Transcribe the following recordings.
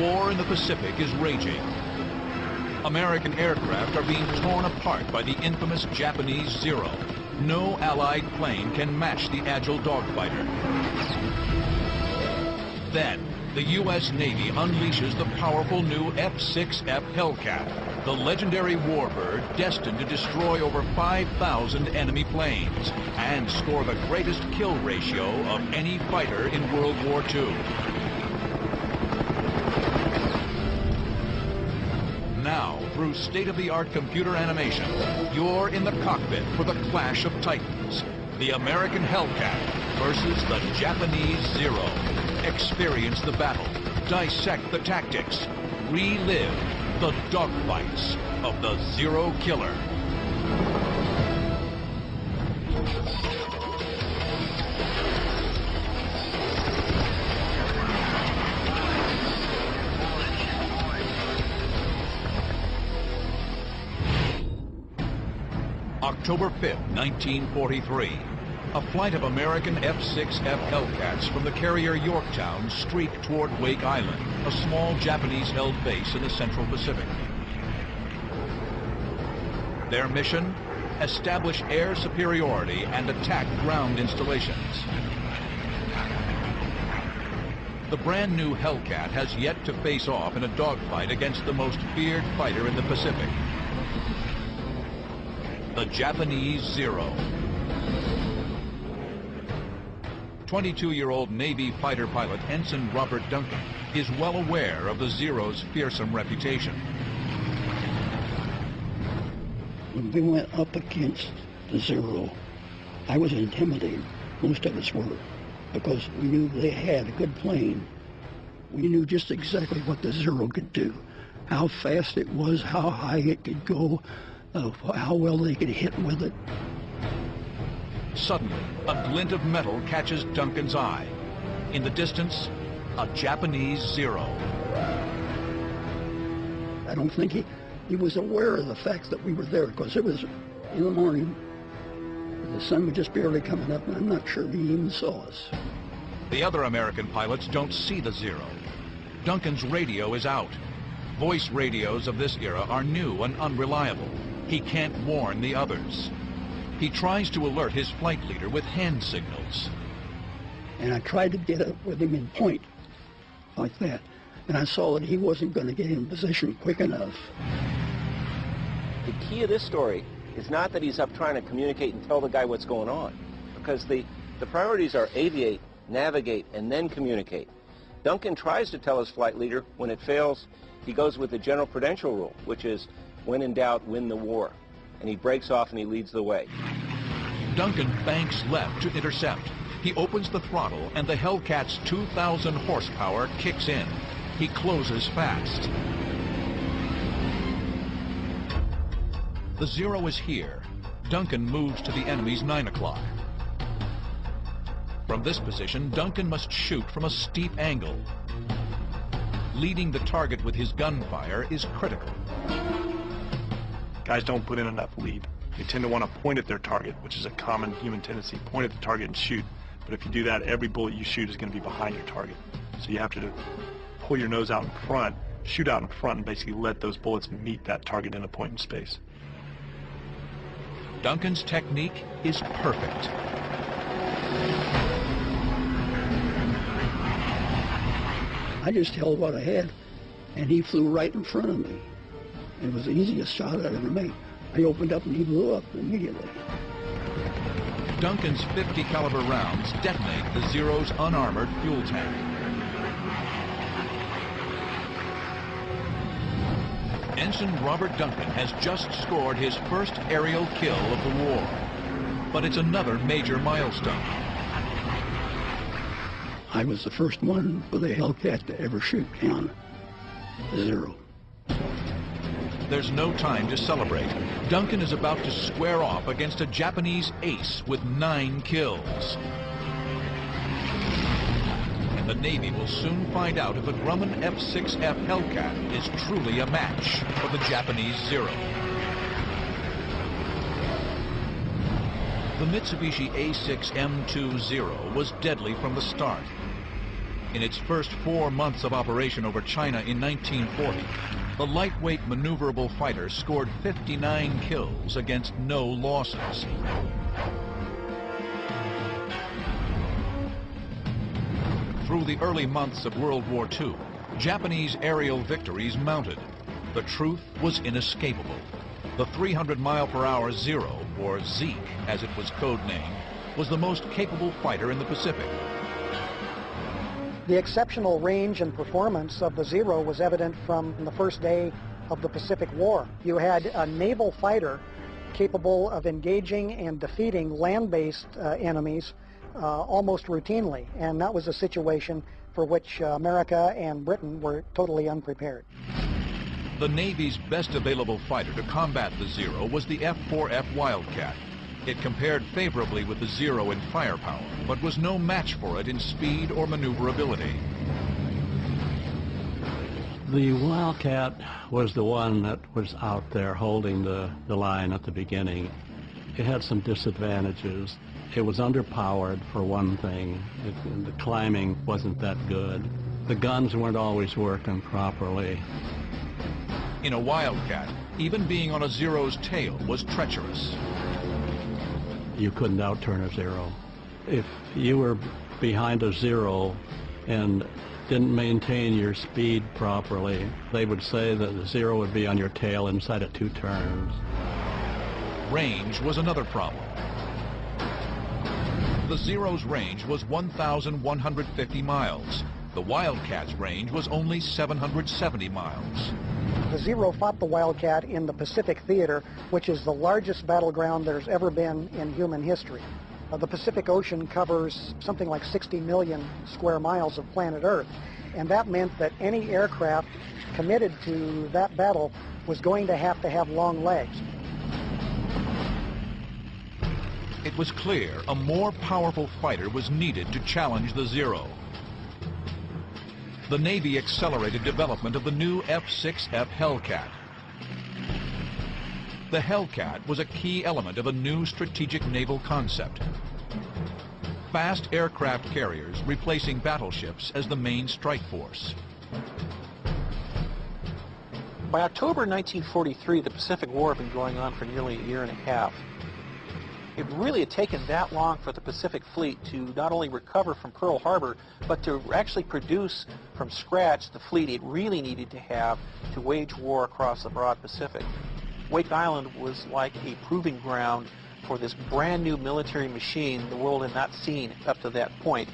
war in the Pacific is raging. American aircraft are being torn apart by the infamous Japanese Zero. No Allied plane can match the agile dogfighter. Then, the U.S. Navy unleashes the powerful new F6F Hellcat, the legendary warbird destined to destroy over 5,000 enemy planes and score the greatest kill ratio of any fighter in World War II. Now, through state-of-the-art computer animation, you're in the cockpit for the clash of titans. The American Hellcat versus the Japanese Zero. Experience the battle, dissect the tactics, relive the dogfights of the Zero Killer. October 5th, 1943. A flight of American F6F Hellcats from the carrier Yorktown streak toward Wake Island, a small Japanese-held base in the Central Pacific. Their mission? Establish air superiority and attack ground installations. The brand new Hellcat has yet to face off in a dogfight against the most feared fighter in the Pacific, the Japanese Zero. 22-year-old Navy fighter pilot Ensign Robert Duncan is well aware of the Zero's fearsome reputation. When we went up against the Zero, I was intimidated. Most of us were, because we knew they had a good plane. We knew just exactly what the Zero could do, how fast it was, how high it could go, how well they could hit with it. Suddenly, a glint of metal catches Duncan's eye. In the distance, a Japanese Zero. I don't think he was aware of the fact that we were there, because it was in the morning. The sun was just barely coming up, and I'm not sure he even saw us. The other American pilots don't see the Zero. Duncan's radio is out. Voice radios of this era are new and unreliable. He can't warn the others. He tries to alert his flight leader with hand signals. And I tried to get up with him in point, like that. And I saw that he wasn't going to get in position quick enough. The key of this story is not that he's up trying to communicate and tell the guy what's going on, because the priorities are aviate, navigate, and then communicate. Duncan tries to tell his flight leader. When it fails, he goes with the general prudential rule, which is, when in doubt, win the war. And he breaks off and he leads the way. Duncan banks left to intercept. He opens the throttle and the Hellcat's 2,000 horsepower kicks in. He closes fast. The Zero is here. Duncan moves to the enemy's 9 o'clock. From this position, Duncan must shoot from a steep angle. Leading the target with his gunfire is critical. Guys don't put in enough lead. They tend to want to point at their target, which is a common human tendency. Point at the target and shoot. But if you do that, every bullet you shoot is going to be behind your target. So you have to pull your nose out in front, shoot out in front, and basically let those bullets meet that target in a point in space. Duncan's technique is perfect. I just held what I had, and he flew right in front of me. It was the easiest shot I'd ever made. I opened up and he blew up immediately. Duncan's 50 caliber rounds detonate the Zero's unarmored fuel tank. Ensign Robert Duncan has just scored his first aerial kill of the war. But it's another major milestone. I was the first one with a Hellcat to ever shoot down the Zero. There's no time to celebrate. Duncan is about to square off against a Japanese ace with 9 kills. And the Navy will soon find out if the Grumman F6F Hellcat is truly a match for the Japanese Zero. The Mitsubishi A6 M20 was deadly from the start. In its first 4 months of operation over China in 1940, the lightweight maneuverable fighter scored 59 kills against no losses. Through the early months of World War II, Japanese aerial victories mounted. The truth was inescapable. The 300-mile-per-hour Zero, or Zeke as it was codenamed, was the most capable fighter in the Pacific. The exceptional range and performance of the Zero was evident from the first day of the Pacific War. You had a naval fighter capable of engaging and defeating land-based enemies almost routinely, and that was a situation for which America and Britain were totally unprepared. The Navy's best available fighter to combat the Zero was the F6F Wildcat. It compared favorably with the Zero in firepower, but was no match for it in speed or maneuverability. The Wildcat was the one that was out there holding the line at the beginning. It had some disadvantages. It was underpowered, for one thing. The climbing wasn't that good. The guns weren't always working properly. In a Wildcat, even being on a Zero's tail was treacherous. You couldn't outturn a Zero. If you were behind a Zero and didn't maintain your speed properly, they would say that the Zero would be on your tail inside of 2 turns. Range was another problem. The Zero's range was 1,150 miles. The Wildcat's range was only 770 miles. The Zero fought the Wildcat in the Pacific Theater, which is the largest battleground there's ever been in human history. The Pacific Ocean covers something like 60 million square miles of planet Earth, and that meant that any aircraft committed to that battle was going to have long legs. It was clear a more powerful fighter was needed to challenge the Zero. The Navy accelerated development of the new F6F Hellcat. The Hellcat was a key element of a new strategic naval concept. Fast aircraft carriers replacing battleships as the main strike force. By October 1943, the Pacific War had been going on for nearly a year and a half. It really had taken that long for the Pacific Fleet to not only recover from Pearl Harbor, but to actually produce from scratch the fleet it really needed to have to wage war across the broad Pacific. Wake Island was like a proving ground for this brand new military machine the world had not seen up to that point.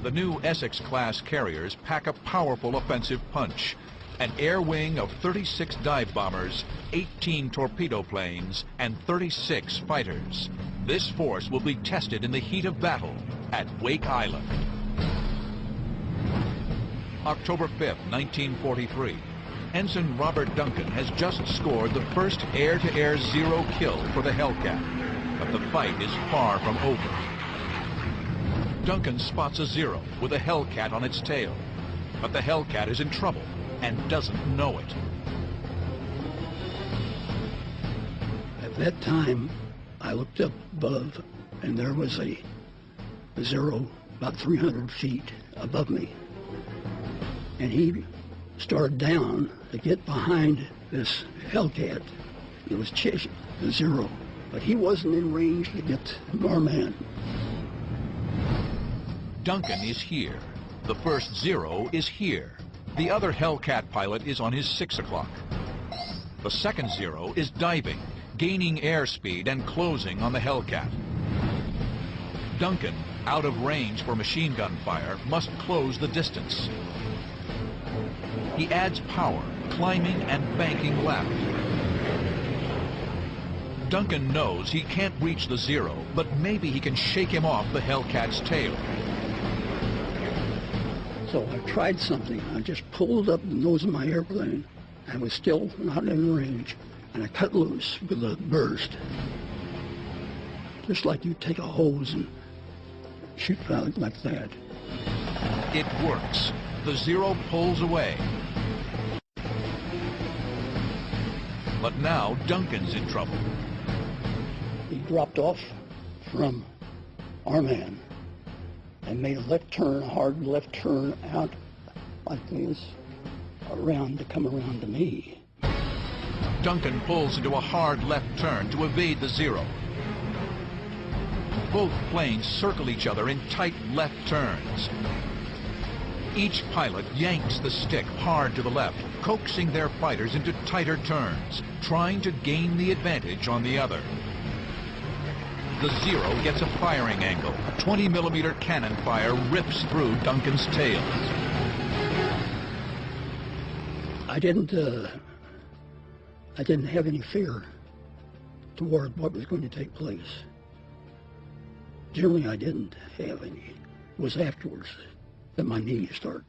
The new Essex-class carriers pack a powerful offensive punch. An air wing of 36 dive bombers, 18 torpedo planes, and 36 fighters. This force will be tested in the heat of battle at Wake Island. October 5th, 1943. Ensign Robert Duncan has just scored the first air-to-air Zero kill for the Hellcat, but the fight is far from over. Duncan spots a Zero with a Hellcat on its tail, but the Hellcat is in trouble and doesn't know it. At that time, I looked up above, and there was a Zero about 300 feet above me. And he started down to get behind this Hellcat. It was chasing the Zero, but he wasn't in range to get our man. Duncan is here. The first Zero is here. The other Hellcat pilot is on his 6 o'clock. The second Zero is diving, gaining airspeed and closing on the Hellcat. Duncan, out of range for machine gun fire, must close the distance. He adds power, climbing and banking left. Duncan knows he can't reach the Zero, but maybe he can shake him off the Hellcat's tail. So I tried something. I just pulled up the nose of my airplane. I was still not in range, and I cut loose with a burst. Just like you take a hose and shoot out like that. It works. The Zero pulls away. But now Duncan's in trouble. He dropped off from our man, I made a left turn, a hard left turn out like this, around to come around to me. Duncan pulls into a hard left turn to evade the Zero. Both planes circle each other in tight left turns. Each pilot yanks the stick hard to the left, coaxing their fighters into tighter turns, trying to gain the advantage on the other. The Zero gets a firing angle. 20-millimeter cannon fire rips through Duncan's tail. I didn't have any fear toward what was going to take place. Generally, I didn't have any. It was afterwards that my knees started.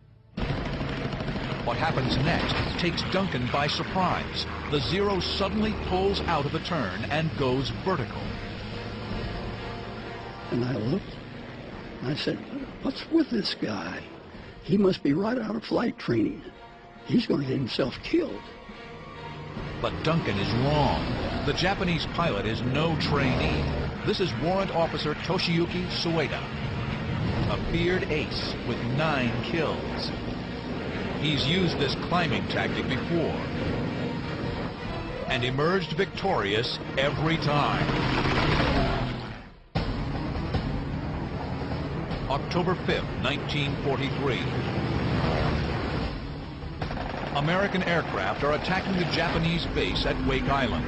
What happens next takes Duncan by surprise. The Zero suddenly pulls out of the turn and goes vertical. And I looked, and I said, what's with this guy? He must be right out of flight training. He's going to get himself killed. But Duncan is wrong. The Japanese pilot is no trainee. This is Warrant Officer Toshiyuki Sueda, a feared ace with 9 kills. He's used this climbing tactic before and emerged victorious every time. October 5th, 1943. American aircraft are attacking the Japanese base at Wake Island.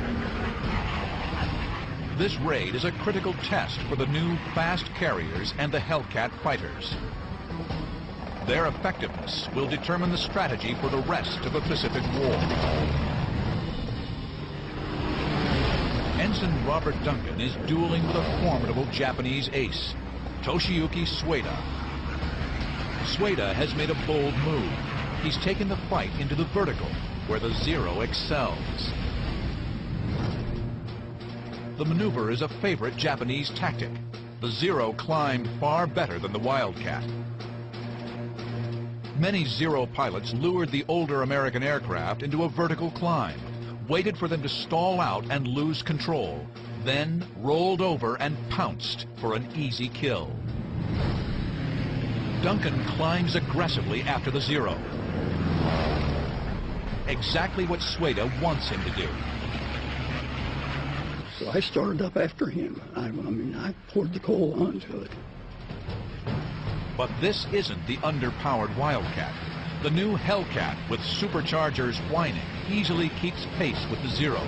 This raid is a critical test for the new fast carriers and the Hellcat fighters. Their effectiveness will determine the strategy for the rest of the Pacific War. Ensign Robert Duncan is dueling with a formidable Japanese ace, Toshiyuki Sueda. Sueda has made a bold move. He's taken the fight into the vertical, where the Zero excels. The maneuver is a favorite Japanese tactic. The Zero climbed far better than the Wildcat. Many Zero pilots lured the older American aircraft into a vertical climb, waited for them to stall out and lose control, then rolled over and pounced for an easy kill. Duncan climbs aggressively after the Zero. Exactly what Sueda wants him to do. So I started up after him. I poured the coal onto it. But this isn't the underpowered Wildcat. The new Hellcat, with superchargers whining, easily keeps pace with the Zero.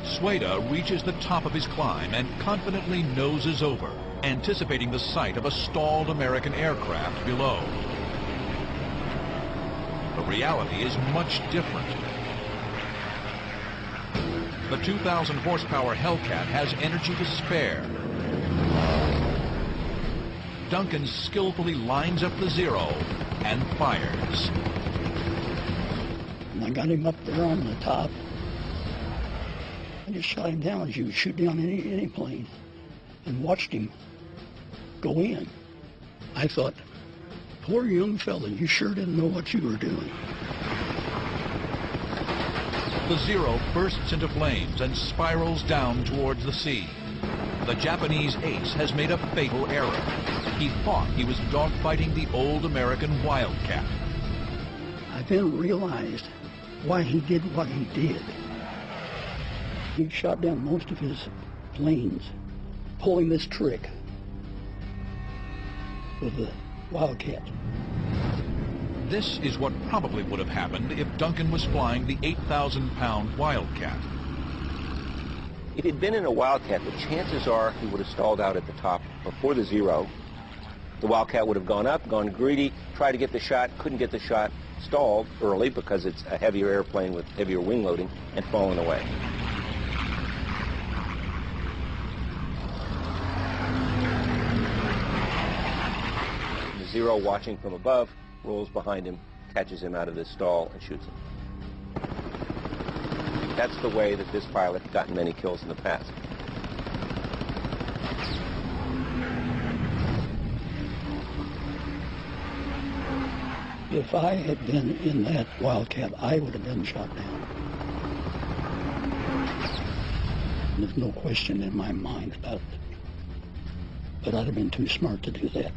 Sueda reaches the top of his climb and confidently noses over, anticipating the sight of a stalled American aircraft below. The reality is much different. The 2,000 horsepower Hellcat has energy to spare. Duncan skillfully lines up the Zero and fires. And I got him up there on the top. I just shot him down as you would shoot down any plane and watched him go in. I thought, poor young fella, you sure didn't know what you were doing. The Zero bursts into flames and spirals down towards the sea. The Japanese ace has made a fatal error. He thought he was dogfighting the old American Wildcat. I then realized why he did what he did. He shot down most of his planes, pulling this trick with the Wildcat. This is what probably would have happened if Duncan was flying the 8,000-pound Wildcat. If he'd been in a Wildcat, the chances are he would have stalled out at the top before the Zero. The Wildcat would have gone up, gone greedy, tried to get the shot, couldn't get the shot, stalled early because it's a heavier airplane with heavier wing loading, and fallen away. The Zero, watching from above, rolls behind him, catches him out of this stall, and shoots him. That's the way that this pilot had gotten many kills in the past. If I had been in that Wildcat, I would have been shot down. There's no question in my mind about it. but I'd have been too smart to do that.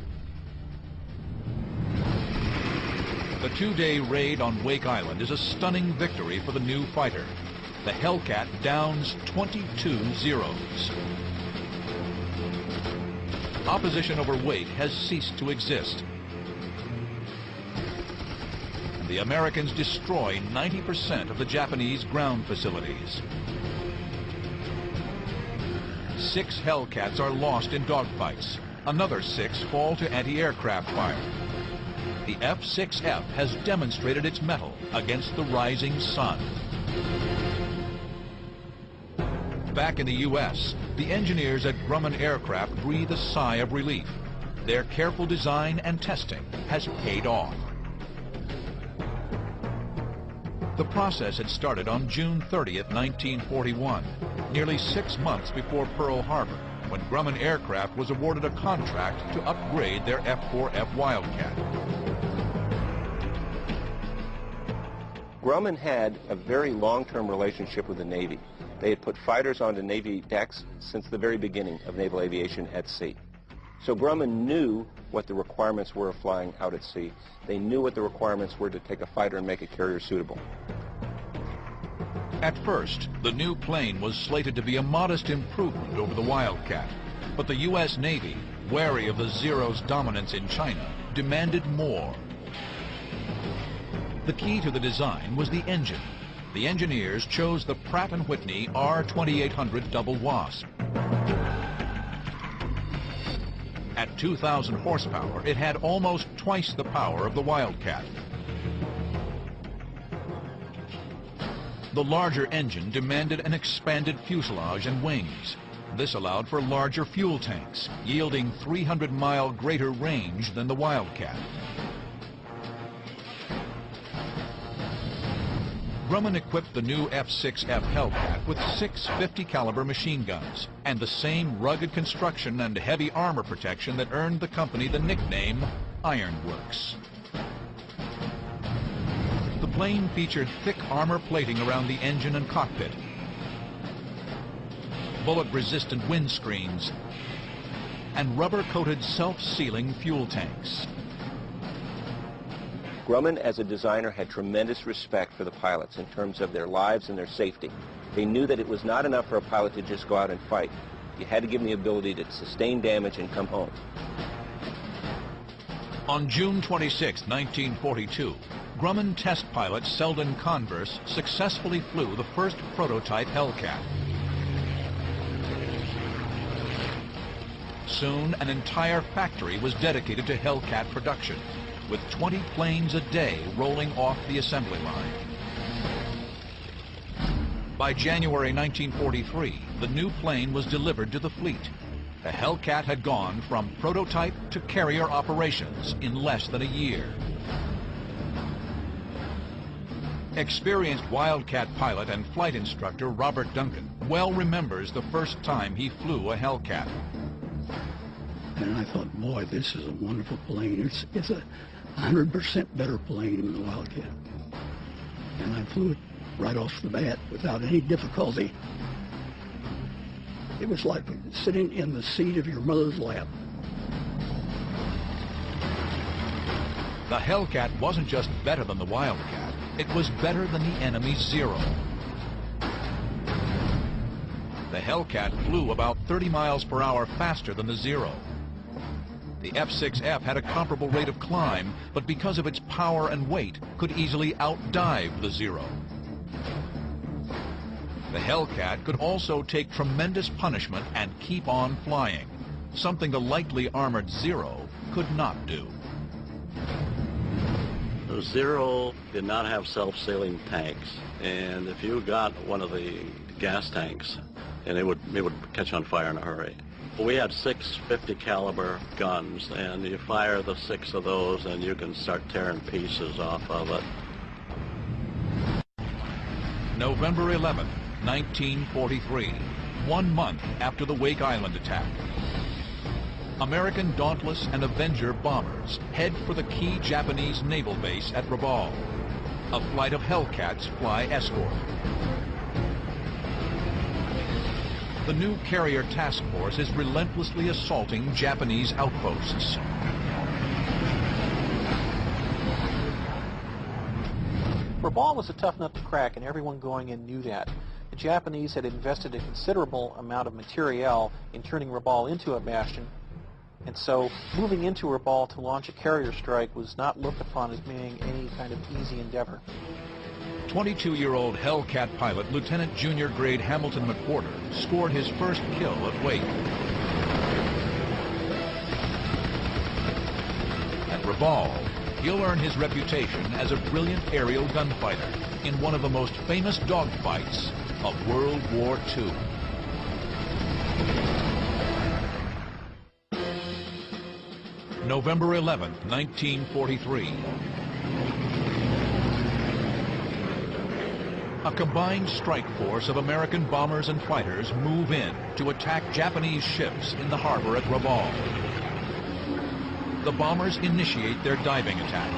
The two-day raid on Wake Island is a stunning victory for the new fighter. The Hellcat downs 22 Zeros. Opposition over Wake has ceased to exist. And the Americans destroy 90% of the Japanese ground facilities. 6 Hellcats are lost in dogfights. Another 6 fall to anti-aircraft fire. The F6F has demonstrated its mettle against the rising sun. Back in the U.S., the engineers at Grumman Aircraft breathe a sigh of relief. Their careful design and testing has paid off. The process had started on June 30th, 1941, nearly 6 months before Pearl Harbor, when Grumman Aircraft was awarded a contract to upgrade their F4F Wildcat. Grumman had a very long-term relationship with the Navy. They had put fighters onto Navy decks since the very beginning of naval aviation at sea. So Grumman knew what the requirements were of flying out at sea. They knew what the requirements were to take a fighter and make a carrier suitable. At first, the new plane was slated to be a modest improvement over the Wildcat, but the U.S. Navy, wary of the Zero's dominance in China, demanded more. The key to the design was the engine. The engineers chose the Pratt & Whitney R2800 Double Wasp. At 2,000 horsepower, it had almost twice the power of the Wildcat. The larger engine demanded an expanded fuselage and wings. This allowed for larger fuel tanks, yielding 300-mile greater range than the Wildcat. Grumman equipped the new F6F Hellcat with 6 50-caliber machine guns and the same rugged construction and heavy armor protection that earned the company the nickname Ironworks. The plane featured thick armor plating around the engine and cockpit, bullet-resistant windscreens, and rubber-coated self-sealing fuel tanks. Grumman, as a designer, had tremendous respect for the pilots in terms of their lives and their safety. They knew that it was not enough for a pilot to just go out and fight. You had to give them the ability to sustain damage and come home. On June 26, 1942, Grumman test pilot Selden Converse successfully flew the first prototype Hellcat. Soon, an entire factory was dedicated to Hellcat production, with 20 planes a day rolling off the assembly line. By January 1943, the new plane was delivered to the fleet. The Hellcat had gone from prototype to carrier operations in less than a year. Experienced Wildcat pilot and flight instructor Robert Duncan well remembers the first time he flew a Hellcat. And I thought, boy, this is a wonderful plane. It's a 100% better plane than the Wildcat. And I flew it right off the bat without any difficulty. It was like sitting in the seat of your mother's lap. The Hellcat wasn't just better than the Wildcat, it was better than the enemy's Zero. The Hellcat flew about 30 miles per hour faster than the Zero. The F6F had a comparable rate of climb, but because of its power and weight, could easily outdive the Zero. The Hellcat could also take tremendous punishment and keep on flying, something the lightly armored Zero could not do. The Zero did not have self-sealing tanks, and if you got one of the gas tanks, and it would catch on fire in a hurry. We had 6 50-caliber guns, and you fire the 6 of those, and you can start tearing pieces off of it. November 11, 1943, 1 month after the Wake Island attack. American Dauntless and Avenger bombers head for the key Japanese naval base at Rabaul. A flight of Hellcats fly escort. the new carrier task force is relentlessly assaulting Japanese outposts. Rabaul was a tough nut to crack, and everyone going in knew that. The Japanese had invested a considerable amount of materiel in turning Rabaul into a bastion, and so moving into Rabaul to launch a carrier strike was not looked upon as being any kind of easy endeavor. 22-year-old Hellcat pilot Lieutenant Junior Grade Hamilton McWhorter scored his first kill at Wake. At Rabaul, he'll earn his reputation as a brilliant aerial gunfighter in one of the most famous dogfights of World War II. November 11, 1943. A combined strike force of American bombers and fighters move in to attack Japanese ships in the harbor at Rabaul. The bombers initiate their diving attack.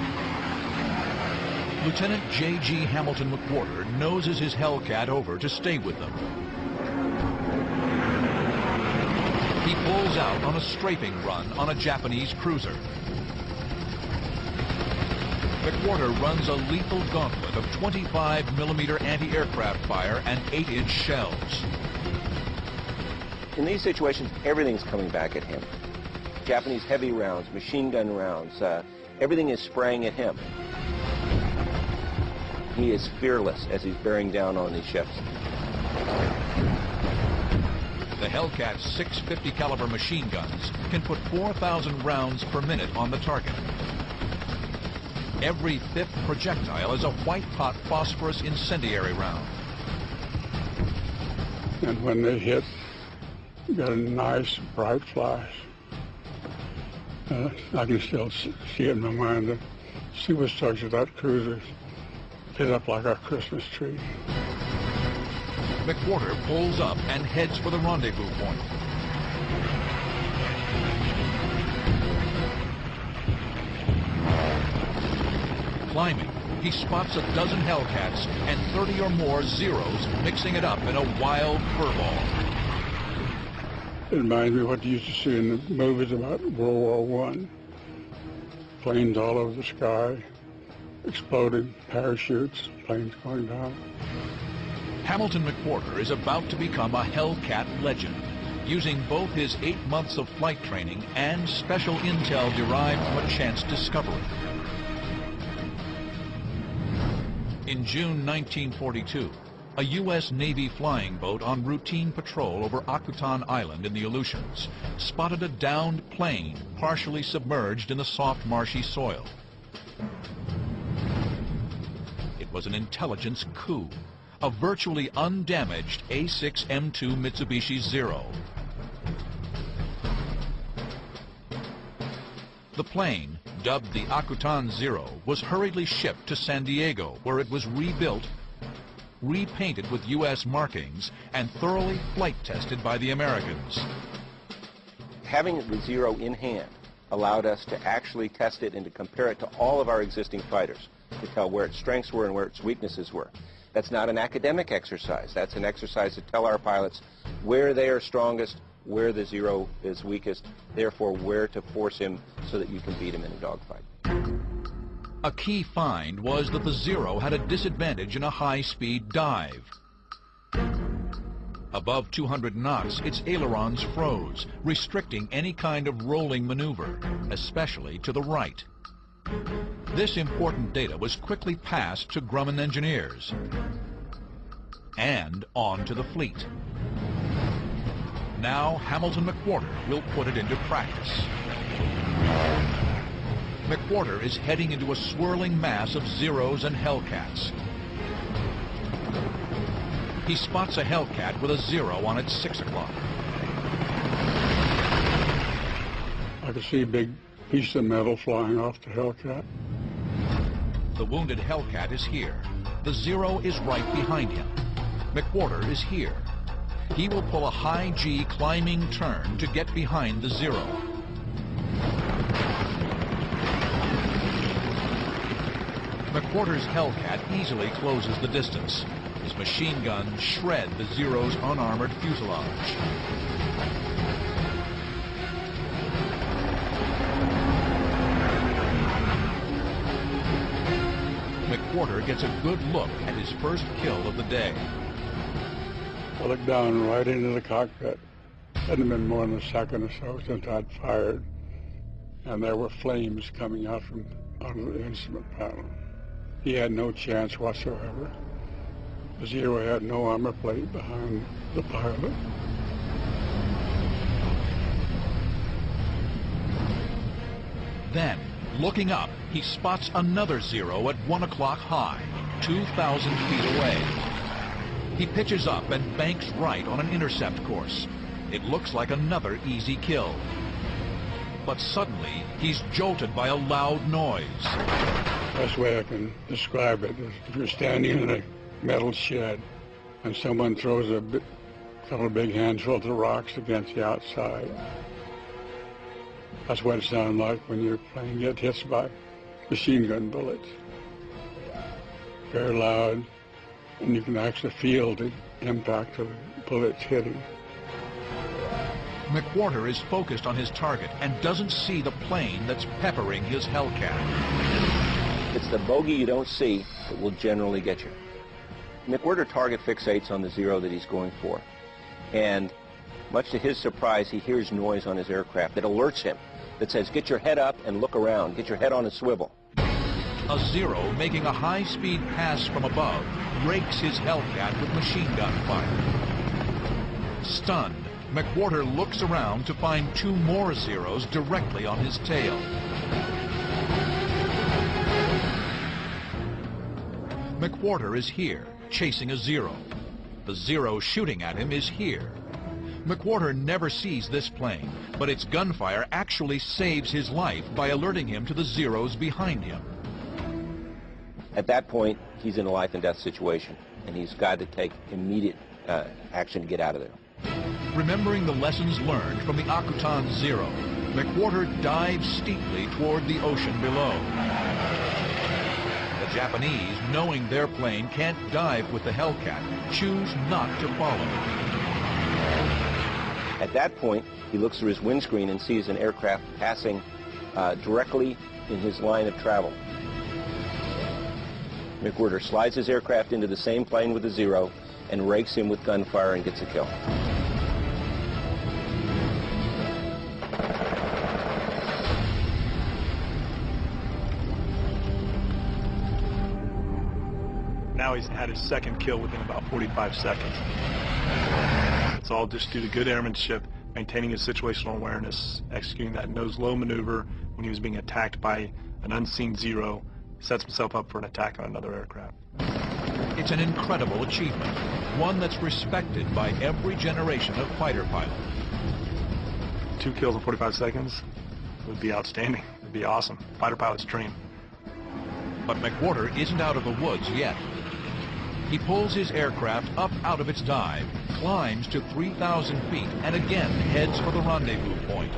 Lieutenant J.G. Hamilton McWhorter noses his Hellcat over to stay with them. He pulls out on a strafing run on a Japanese cruiser. McWhorter runs a lethal gauntlet of 25mm anti-aircraft fire and 8-inch shells. In these situations, everything's coming back at him. Japanese heavy rounds, machine gun rounds, everything is spraying at him. He is fearless as he's bearing down on these ships. The Hellcat's 650 caliber machine guns can put 4,000 rounds per minute on the target. Every fifth projectile is a white-hot phosphorus incendiary round. And when they hit, you got a nice bright flash. I can still see it in my mind. The superstructure of that cruiser lit up like a Christmas tree. McWhorter pulls up and heads for the rendezvous point. Climbing, he spots a dozen Hellcats and 30 or more Zeros mixing it up in a wild furball. It reminds me of what you used to see in the movies about World War I. Planes all over the sky, exploding, parachutes, planes going down. Hamilton McWhorter is about to become a Hellcat legend, using both his 8 months of flight training and special intel derived from a chance discovery. In June 1942, a U.S. Navy flying boat on routine patrol over Akutan Island in the Aleutians spotted a downed plane partially submerged in the soft marshy soil. It was an intelligence coup, a virtually undamaged A6M2 Mitsubishi Zero. The plane, dubbed the Akutan Zero, was hurriedly shipped to San Diego, where it was rebuilt, repainted with U.S. markings, and thoroughly flight tested by the Americans. Having the Zero in hand allowed us to actually test it and to compare it to all of our existing fighters, to tell where its strengths were and where its weaknesses were. That's not an academic exercise. That's an exercise to tell our pilots where they are strongest, where the Zero is weakest, therefore where to force him so that you can beat him in a dogfight. A key find was that the Zero had a disadvantage in a high-speed dive. Above 200 knots, its ailerons froze, restricting any kind of rolling maneuver, especially to the right. This important data was quickly passed to Grumman engineers and on to the fleet. Now Hamilton McWhorter will put it into practice. McWhorter is heading into a swirling mass of Zeros and Hellcats. He spots a Hellcat with a Zero on its 6 o'clock. I could see a big piece of metal flying off the Hellcat. The wounded Hellcat is here. The Zero is right behind him. McWhorter is here. He will pull a high G climbing turn to get behind the Zero. McWhorter's Hellcat easily closes the distance. His machine guns shred the Zero's unarmored fuselage. McWhorter gets a good look at his first kill of the day. I looked down right into the cockpit. Hadn't been more than a second or so since I'd fired, and there were flames coming out from under the instrument panel. He had no chance whatsoever. The Zero had no armor plate behind the pilot. Then, looking up, he spots another Zero at 1 o'clock high, 2,000 feet away. He pitches up and banks right on an intercept course. It looks like another easy kill. But suddenly, he's jolted by a loud noise. Best way I can describe it is if you're standing in a metal shed and someone throws a couple of big handfuls of rocks against the outside. That's what it sounds like when your plane gets hit by machine gun bullets. Very loud, and you can actually feel the impact of the bullets hitting. McWhorter is focused on his target and doesn't see the plane that's peppering his Hellcat. It's the bogey you don't see that will generally get you. McWhorter target fixates on the Zero that he's going for. And much to his surprise, he hears noise on his aircraft that alerts him, that says, get your head up and look around, get your head on a swivel. A Zero, making a high-speed pass from above, rakes his Hellcat with machine gun fire. Stunned, McWhorter looks around to find 2 more Zeros directly on his tail. McWhorter is here, chasing a Zero. The Zero shooting at him is here. McWhorter never sees this plane, but its gunfire actually saves his life by alerting him to the Zeros behind him. At that point, he's in a life-and-death situation, and he's got to take immediate action to get out of there. Remembering the lessons learned from the Akutan Zero, McWhorter dives steeply toward the ocean below. The Japanese, knowing their plane can't dive with the Hellcat, choose not to follow. At that point, he looks through his windscreen and sees an aircraft passing directly in his line of travel. McWhorter slides his aircraft into the same plane with the Zero and rakes him with gunfire and gets a kill. Now he's had his second kill within about 45 seconds. It's all just due to good airmanship, maintaining his situational awareness, executing that nose-low maneuver when he was being attacked by an unseen Zero, sets himself up for an attack on another aircraft. It's an incredible achievement, one that's respected by every generation of fighter pilot. 2 kills in 45 seconds would be outstanding. It would be awesome. Fighter pilot's dream. But McWhorter isn't out of the woods yet. He pulls his aircraft up out of its dive, climbs to 3,000 feet, and again heads for the rendezvous point.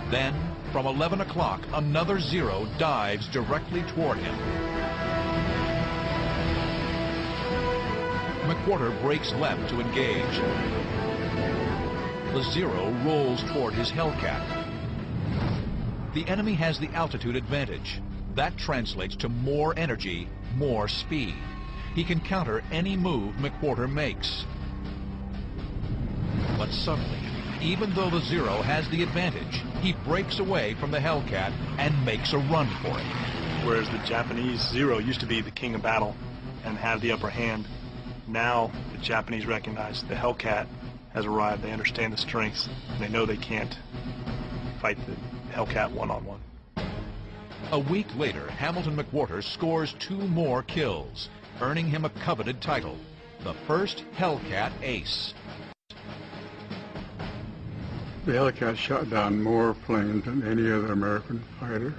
Then, from 11 o'clock, another Zero dives directly toward him. McWhorter brakes left to engage. The Zero rolls toward his Hellcat. The enemy has the altitude advantage. That translates to more energy, more speed. He can counter any move McWhorter makes. But suddenly, even though the Zero has the advantage, he breaks away from the Hellcat and makes a run for it. Whereas the Japanese Zero used to be the king of battle and have the upper hand, now the Japanese recognize the Hellcat has arrived. They understand the strengths, and they know they can't fight the Hellcat one-on-one. A week later, Hamilton McWhorter scores 2 more kills, earning him a coveted title, the first Hellcat ace. The Hellcat shot down more planes than any other American fighter.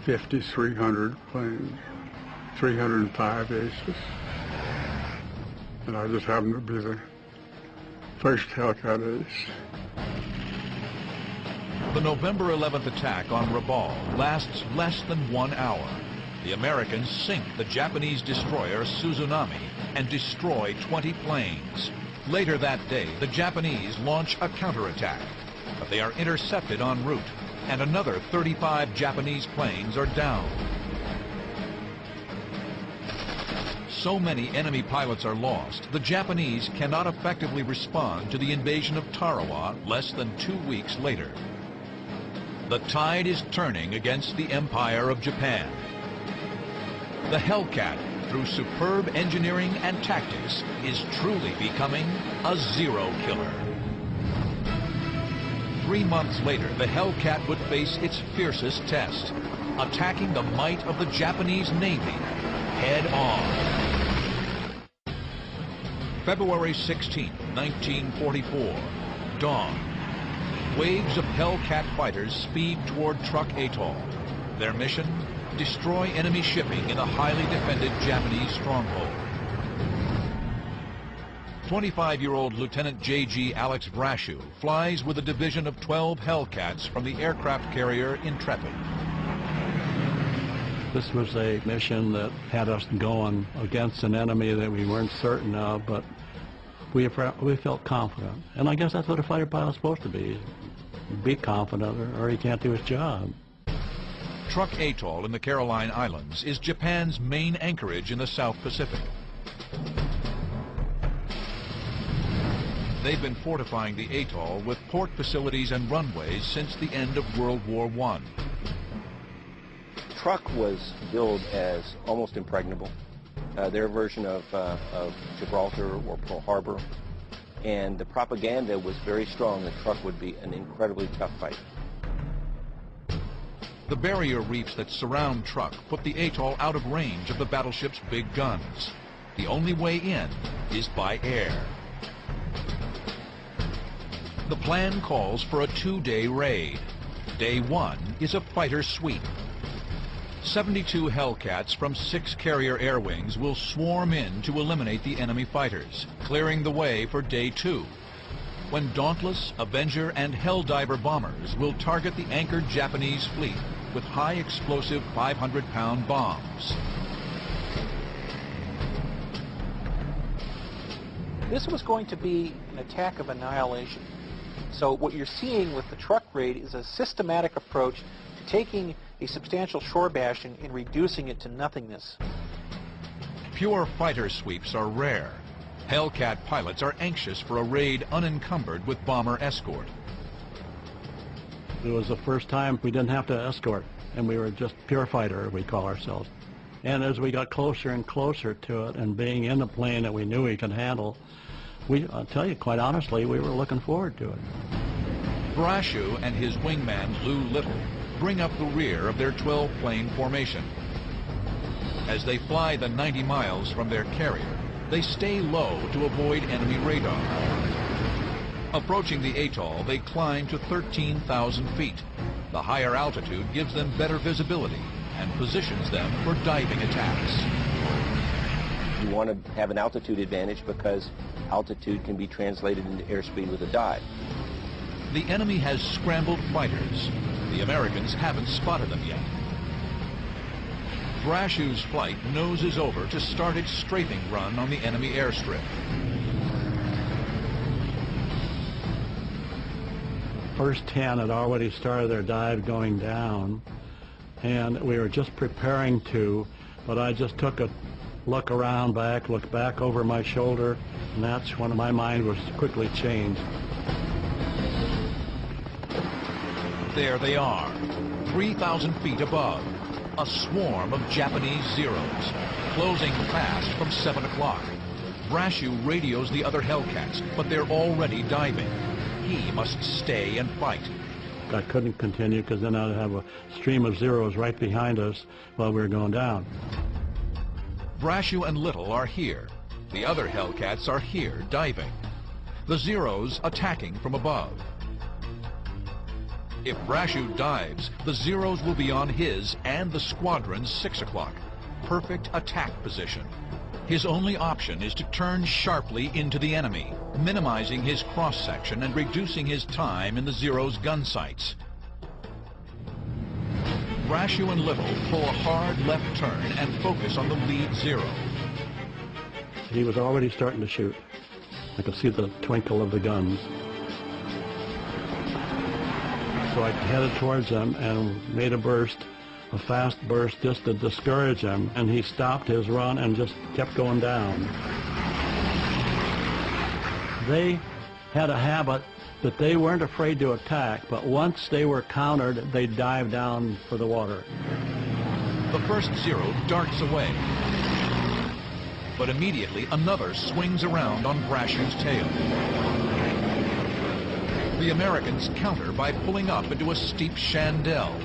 5,300 planes, 305 aces. And I just happened to be the first Hellcat ace. The November 11th attack on Rabaul lasts less than 1 hour. The Americans sink the Japanese destroyer Suzunami and destroy 20 planes. Later that day, the Japanese launch a counterattack, but they are intercepted en route, and another 35 Japanese planes are down. So many enemy pilots are lost, the Japanese cannot effectively respond to the invasion of Tarawa less than 2 weeks later. The tide is turning against the Empire of Japan. The Hellcat, through superb engineering and tactics, is truly becoming a zero killer. 3 months later, the Hellcat would face its fiercest test, attacking the might of the Japanese Navy head on. February 16, 1944, dawn. Waves of Hellcat fighters speed toward Truk Atoll. Their mission? Destroy enemy shipping in a highly defended Japanese stronghold. 25-year-old Lieutenant J.G. Alex Brashew flies with a division of 12 Hellcats from the aircraft carrier Intrepid. This was a mission that had us going against an enemy that we weren't certain of, but we felt confident. And I guess that's what a fighter pilot's supposed to be. Be confident or he can't do his job. Truk Atoll in the Caroline Islands is Japan's main anchorage in the South Pacific. They've been fortifying the atoll with port facilities and runways since the end of World War I. Truk was billed as almost impregnable, their version of Gibraltar or Pearl Harbor, and the propaganda was very strong that Truk would be an incredibly tough fight. The barrier reefs that surround Truk put the atoll out of range of the battleship's big guns. The only way in is by air. The plan calls for a 2-day raid. Day 1 is a fighter sweep. 72 Hellcats from 6 carrier air wings will swarm in to eliminate the enemy fighters, clearing the way for Day 2, when Dauntless, Avenger, and Helldiver bombers will target the anchored Japanese fleet with high-explosive 500-pound bombs. This was going to be an attack of annihilation. So what you're seeing with the Truk raid is a systematic approach to taking a substantial shore bastion and reducing it to nothingness. Pure fighter sweeps are rare. Hellcat pilots are anxious for a raid unencumbered with bomber escort. It was the first time we didn't have to escort, and we were just pure fighter, we call ourselves. And as we got closer and closer to it, and being in the plane that we knew we could handle, I'll tell you, quite honestly, we were looking forward to it. Brashew and his wingman, Lou Little, bring up the rear of their 12-plane formation. As they fly the 90 miles from their carrier, they stay low to avoid enemy radar. Approaching the atoll, they climb to 13,000 feet. The higher altitude gives them better visibility and positions them for diving attacks. You want to have an altitude advantage because altitude can be translated into airspeed with a dive. The enemy has scrambled fighters. The Americans haven't spotted them yet. Brashew's flight noses over to start its strafing run on the enemy airstrip. First 10 had already started their dive going down, and we were just preparing to, but I just took a look around back, looked back over my shoulder, and that's when my mind was quickly changed. There they are, 3,000 feet above, a swarm of Japanese Zeros, closing fast from 7 o'clock. Brashew radios the other Hellcats, but they're already diving. He must stay and fight. I couldn't continue because then I'd have a stream of Zeros right behind us while we were going down. Brashew and Little are here. The other Hellcats are here, diving. The Zeros attacking from above. If Brashew dives, the Zeros will be on his and the squadron's 6 o'clock. Perfect attack position. His only option is to turn sharply into the enemy, minimizing his cross-section and reducing his time in the Zero's gun sights. Brashew and Little pull a hard left turn and focus on the lead Zero. He was already starting to shoot. I could see the twinkle of the guns. So I headed towards him and made a burst, a fast burst, just to discourage him, and he stopped his run and just kept going down. They had a habit that they weren't afraid to attack, but once they were countered, they'd dive down for the water. The first Zero darts away, but immediately another swings around on Brashew's tail. The Americans counter by pulling up into a steep chandelle.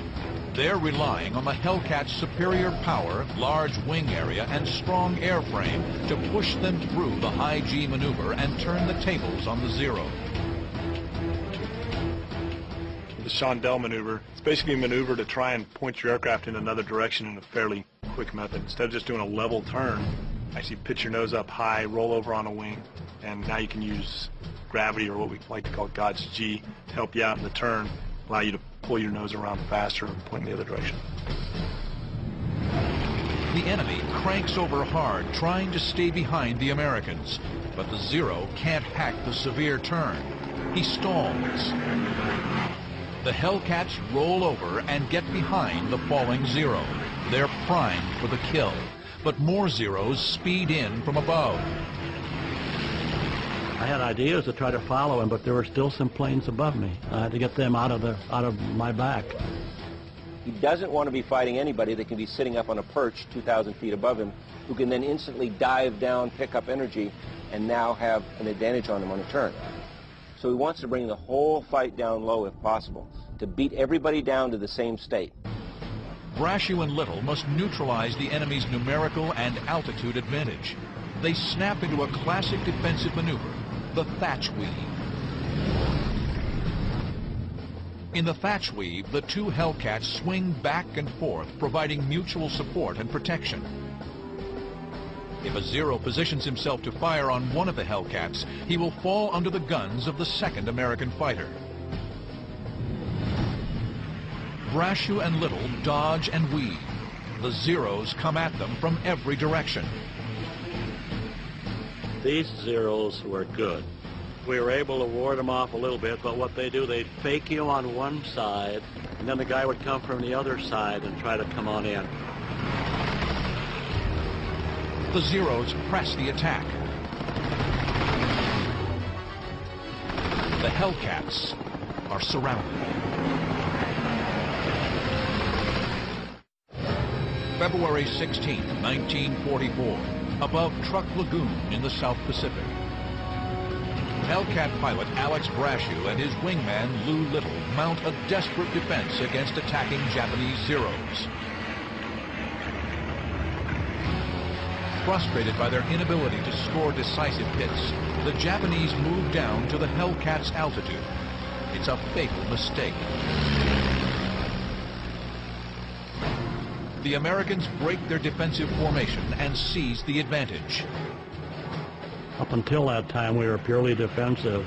They're relying on the Hellcat's superior power, large wing area, and strong airframe to push them through the high G maneuver and turn the tables on the Zero. The chandelle maneuver, it's basically a maneuver to try and point your aircraft in another direction in a fairly quick method. Instead of just doing a level turn, actually pitch your nose up high, roll over on a wing, and now you can use gravity, or what we like to call God's G, to help you out in the turn, allow you to pull your nose around faster and point in the other direction. The enemy cranks over hard, trying to stay behind the Americans, but the Zero can't hack the severe turn. He stalls. The Hellcats roll over and get behind the falling Zero. They're primed for the kill, but more Zeros speed in from above. I had ideas to try to follow him, but there were still some planes above me. I had to get them out of my back. He doesn't want to be fighting anybody that can be sitting up on a perch 2,000 feet above him, who can then instantly dive down, pick up energy, and now have an advantage on him on a turn. So he wants to bring the whole fight down low if possible, to beat everybody down to the same state. Brashew and Little must neutralize the enemy's numerical and altitude advantage. They snap into a classic defensive maneuver, the thatch weave. In the thatch weave, the two Hellcats swing back and forth, providing mutual support and protection. If a Zero positions himself to fire on one of the Hellcats, he will fall under the guns of the second American fighter. Brashew and Little dodge and weave. The Zeros come at them from every direction. These Zeros were good. We were able to ward them off a little bit, but what they do, they'd fake you on one side, and then the guy would come from the other side and try to come on in. The Zeros press the attack. The Hellcats are surrounded. February 16, 1944, above Truck Lagoon in the South Pacific. Hellcat pilot Alex Brashew and his wingman Lou Little mount a desperate defense against attacking Japanese Zeros. Frustrated by their inability to score decisive hits, the Japanese move down to the Hellcat's altitude. It's a fatal mistake. The Americans break their defensive formation and seize the advantage. Up until that time, we were purely defensive.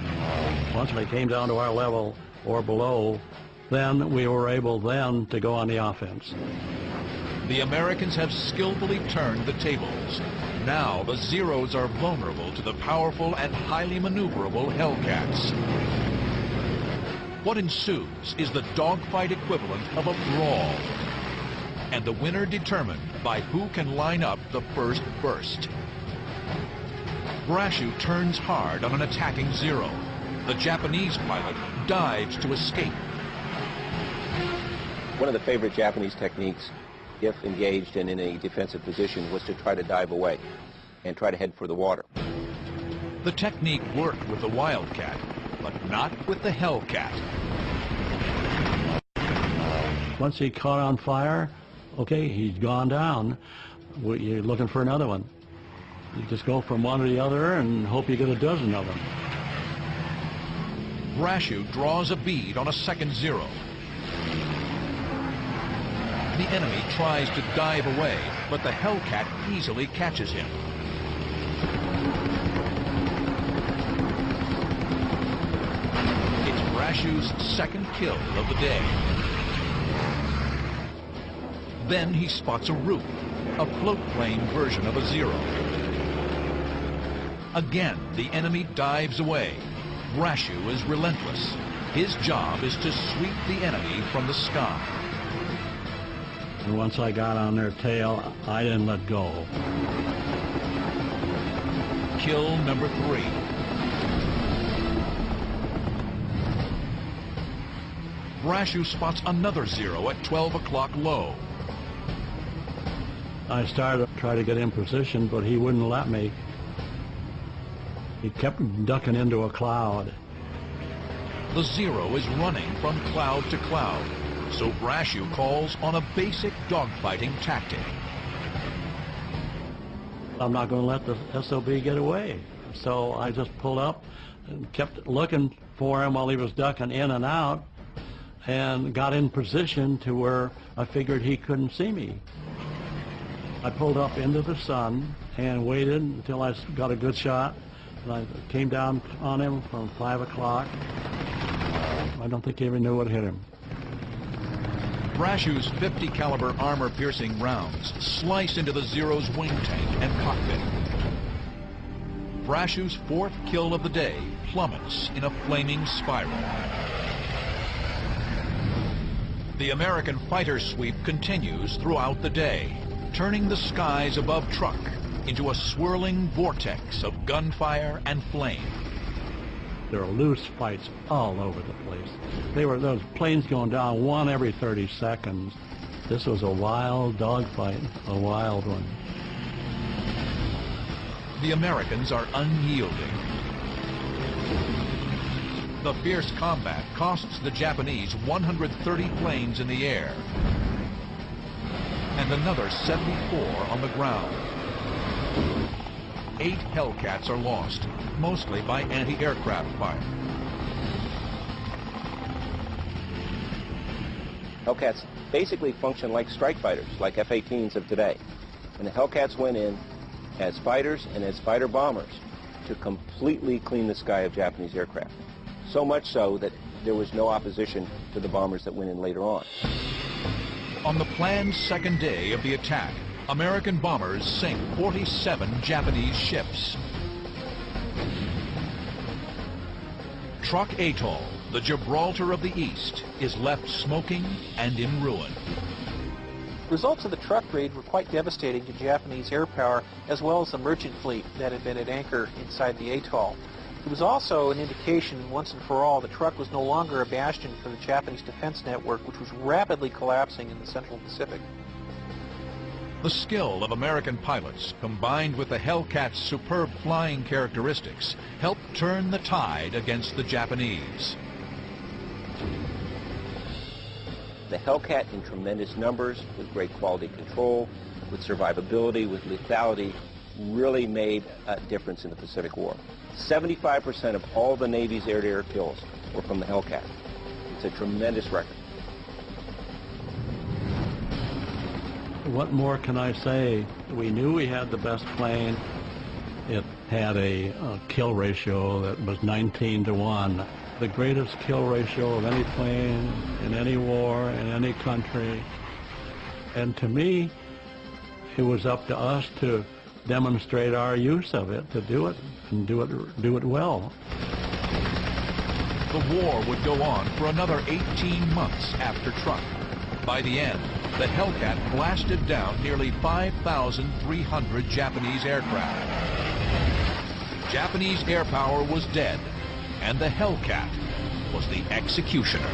Once they came down to our level or below, then we were able then to go on the offense. The Americans have skillfully turned the tables. Now the Zeros are vulnerable to the powerful and highly maneuverable Hellcats. What ensues is the dogfight equivalent of a brawl, and the winner determined by who can line up the first burst. Brashew turns hard on an attacking Zero. The Japanese pilot dives to escape. One of the favorite Japanese techniques, if engaged and in a defensive position, was to try to dive away and try to head for the water. The technique worked with the Wildcat, but not with the Hellcat. Once he caught on fire, okay, he's gone down. You're looking for another one. You just go from one to the other and hope you get a dozen of them. Brashew draws a bead on a second Zero. The enemy tries to dive away, but the Hellcat easily catches him. It's Brashew's second kill of the day. Then he spots a roof, a float plane version of a Zero. Again, the enemy dives away. Brashew is relentless. His job is to sweep the enemy from the sky. And once I got on their tail, I didn't let go. Kill number 3. Brashew spots another Zero at 12 o'clock low. I started to try to get in position, but he wouldn't let me. He kept ducking into a cloud. The Zero is running from cloud to cloud, so Brashew calls on a basic dogfighting tactic. I'm not going to let the SOB get away. So I just pulled up and kept looking for him while he was ducking in and out, and got in position to where I figured he couldn't see me. I pulled up into the sun and waited until I got a good shot. And I came down on him from 5 o'clock. I don't think he even knew what hit him. Brashew's 50 caliber armor-piercing rounds slice into the Zero's wing tank and cockpit. Brashew's 4th kill of the day plummets in a flaming spiral. The American fighter sweep continues throughout the day, turning the skies above Truk into a swirling vortex of gunfire and flame. There were loose fights all over the place. Those planes going down one every 30 seconds. This was a wild dogfight, a wild one. The Americans are unyielding. The fierce combat costs the Japanese 130 planes in the air and another 74 on the ground. 8 Hellcats are lost, mostly by anti-aircraft fire. Hellcats basically function like strike fighters, like F-18s of today. And the Hellcats went in as fighters and as fighter bombers to completely clean the sky of Japanese aircraft. So much so that there was no opposition to the bombers that went in later on. On the planned second day of the attack, American bombers sink 47 Japanese ships. Truk Atoll, the Gibraltar of the East, is left smoking and in ruin. Results of the Truk raid were quite devastating to Japanese air power as well as the merchant fleet that had been at anchor inside the atoll. It was also an indication, once and for all, that Truk was no longer a bastion for the Japanese defense network, which was rapidly collapsing in the Central Pacific. The skill of American pilots, combined with the Hellcat's superb flying characteristics, helped turn the tide against the Japanese. The Hellcat, in tremendous numbers, with great quality control, with survivability, with lethality, really made a difference in the Pacific War. 75% of all the Navy's air-to-air kills were from the Hellcat. It's a tremendous record. What more can I say? We knew we had the best plane. It had a kill ratio that was 19-1. The greatest kill ratio of any plane in any war, in any country. And to me, it was up to us to demonstrate our use of it, to do it, and do it well. The war would go on for another 18 months after Truk. By the end, the Hellcat blasted down nearly 5,300 Japanese aircraft. Japanese air power was dead, and the Hellcat was the executioner.